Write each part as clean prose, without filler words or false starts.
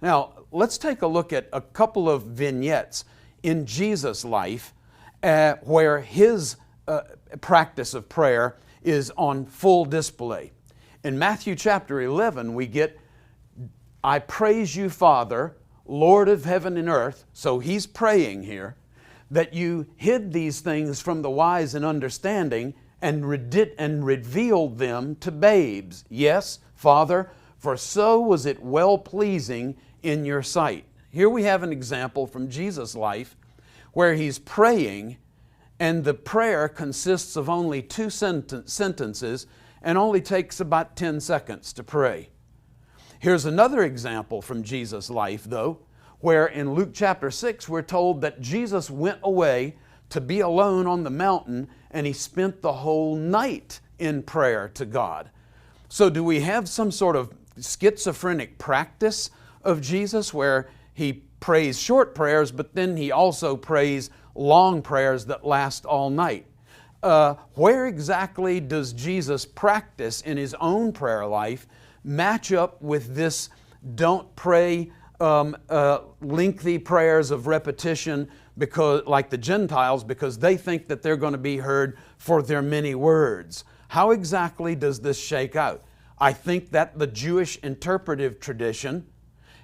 Now, let's take a look at a couple of vignettes in Jesus' life where his practice of prayer is on full display. In Matthew chapter 11, we get, I praise you, Father, Lord of heaven and earth. So he's praying here that you hid these things from the wise and understanding and revealed them to babes. Yes, Father, for so was it well-pleasing in your sight. Here we have an example from Jesus' life where he's praying, and the prayer consists of only two sentences and only takes about 10 seconds to pray. Here's another example from Jesus' life, though, where in Luke chapter 6 we're told that Jesus went away to be alone on the mountain, and he spent the whole night in prayer to God. So do we have some sort of schizophrenic practice of Jesus where he prays short prayers, but then he also prays long prayers that last all night? Where exactly does Jesus' practice in his own prayer life match up with this don't pray lengthy prayers of repetition because, like the Gentiles, because they think that they're going to be heard for their many words? How exactly does this shake out? I think that the Jewish interpretive tradition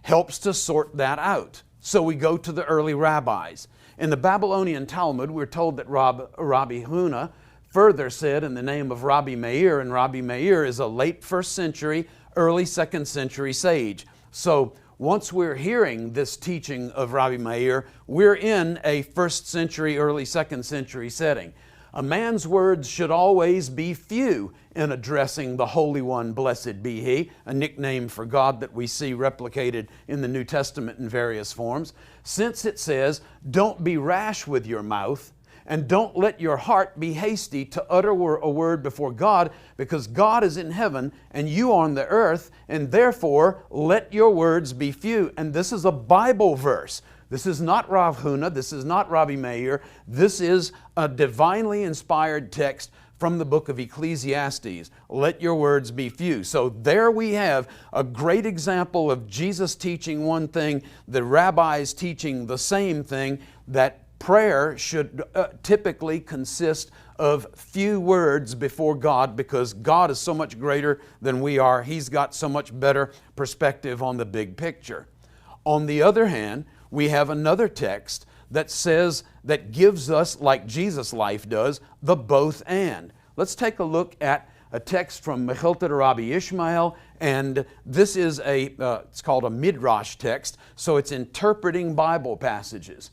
helps to sort that out. So we go to the early rabbis. In the Babylonian Talmud, we're told that Rabbi Huna further said in the name of Rabbi Meir, and Rabbi Meir is a late 1st century, early 2nd century sage. So once we're hearing this teaching of Rabbi Meir, we're in a 1st century, early 2nd century setting. A man's words should always be few in addressing the Holy One, blessed be He, a nickname for God that we see replicated in the New Testament in various forms, since it says, don't be rash with your mouth, and don't let your heart be hasty to utter a word before God, because God is in heaven and you on the earth, and therefore let your words be few. And this is a Bible verse. This is not Rav Huna, this is not Rabbi Meir, this is a divinely inspired text from the book of Ecclesiastes. Let your words be few. So there we have a great example of Jesus teaching one thing, the rabbis teaching the same thing, that prayer should typically consist of few words before God, because God is so much greater than we are. He's got so much better perspective on the big picture. On the other hand, we have another text that says, that gives us, like Jesus' life does, the both and. Let's take a look at a text from Mechilta Rabbi Ishmael, and this is it's called a Midrash text, so it's interpreting Bible passages.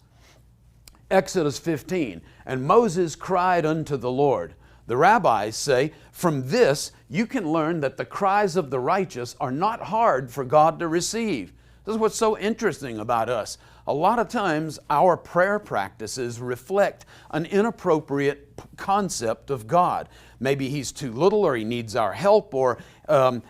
Exodus 15, and Moses cried unto the Lord. The rabbis say, from this you can learn that the cries of the righteous are not hard for God to receive. This is what's so interesting about us. A lot of times our prayer practices reflect an inappropriate concept of God. Maybe He's too little, or He needs our help, or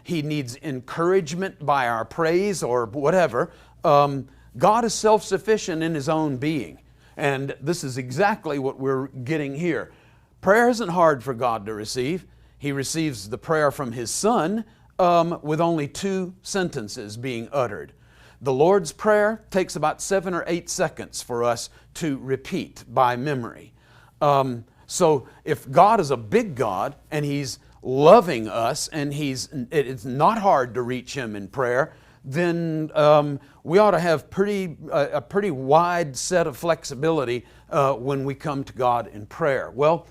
He needs encouragement by our praise, or whatever. God is self-sufficient in His own being. And this is exactly what we're getting here. Prayer isn't hard for God to receive. He receives the prayer from His Son with only 2 sentences being uttered. The Lord's Prayer takes about 7 or 8 seconds for us to repeat by memory. So if God is a big God and He's loving us and it's not hard to reach Him in prayer, then we ought to have a pretty wide set of flexibility when we come to God in prayer. Well,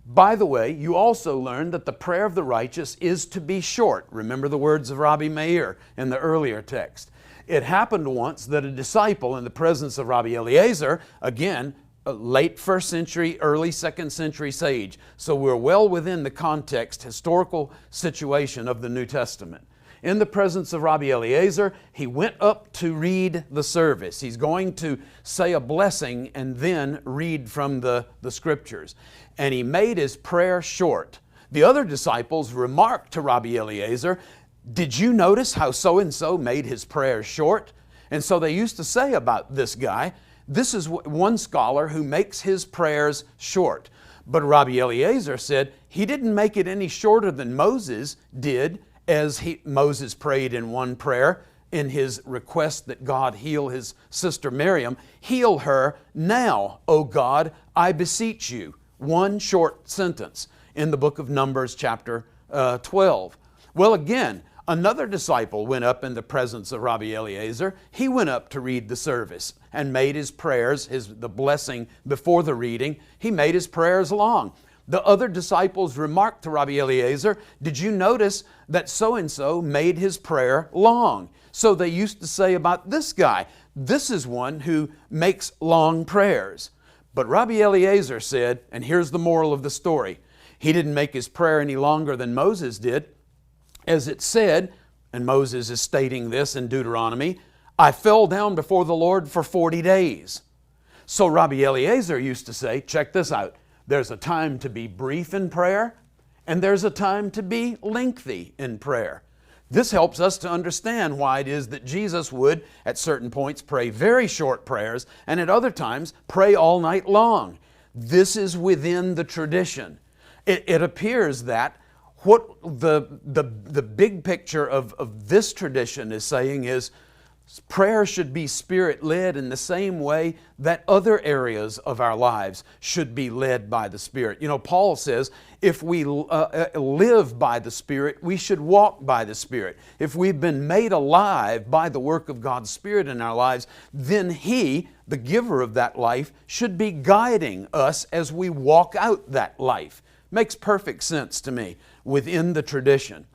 by the way, you also learn that the prayer of the righteous is to be short. Remember the words of Rabbi Meir in the earlier text. It happened once that a disciple in the presence of Rabbi Eliezer, again, a late 1st century, early 2nd century sage, so we're well within the context, historical situation of the New Testament. In the presence of Rabbi Eliezer, he went up to read the service. He's going to say a blessing and then read from the scriptures. And he made his prayer short. The other disciples remarked to Rabbi Eliezer, did you notice how so-and-so made his prayer short? And so they used to say about this guy, this is one scholar who makes his prayers short. But Rabbi Eliezer said he didn't make it any shorter than Moses did, as Moses prayed in one prayer. in his request that God heal his sister Miriam, heal her now, O God, I beseech you. One short sentence in the book of Numbers chapter 12. Well, again, another disciple went up in the presence of Rabbi Eliezer. He went up to read the service and made his prayers, the blessing before the reading. He made his prayers long. The other disciples remarked to Rabbi Eliezer, did you notice that so-and-so made his prayer long? So they used to say about this guy, this is one who makes long prayers. But Rabbi Eliezer said, and here's the moral of the story, he didn't make his prayer any longer than Moses did. As it said, and Moses is stating this in Deuteronomy, I fell down before the Lord for 40 days. So Rabbi Eliezer used to say, check this out, there's a time to be brief in prayer, and there's a time to be lengthy in prayer. This helps us to understand why it is that Jesus would, at certain points, pray very short prayers, and at other times, pray all night long. This is within the tradition. It appears that what the big picture of this tradition is saying is prayer should be Spirit-led in the same way that other areas of our lives should be led by the Spirit. You know, Paul says, if we live by the Spirit, we should walk by the Spirit. If we've been made alive by the work of God's Spirit in our lives, then He, the giver of that life, should be guiding us as we walk out that life. Makes perfect sense to me within the tradition.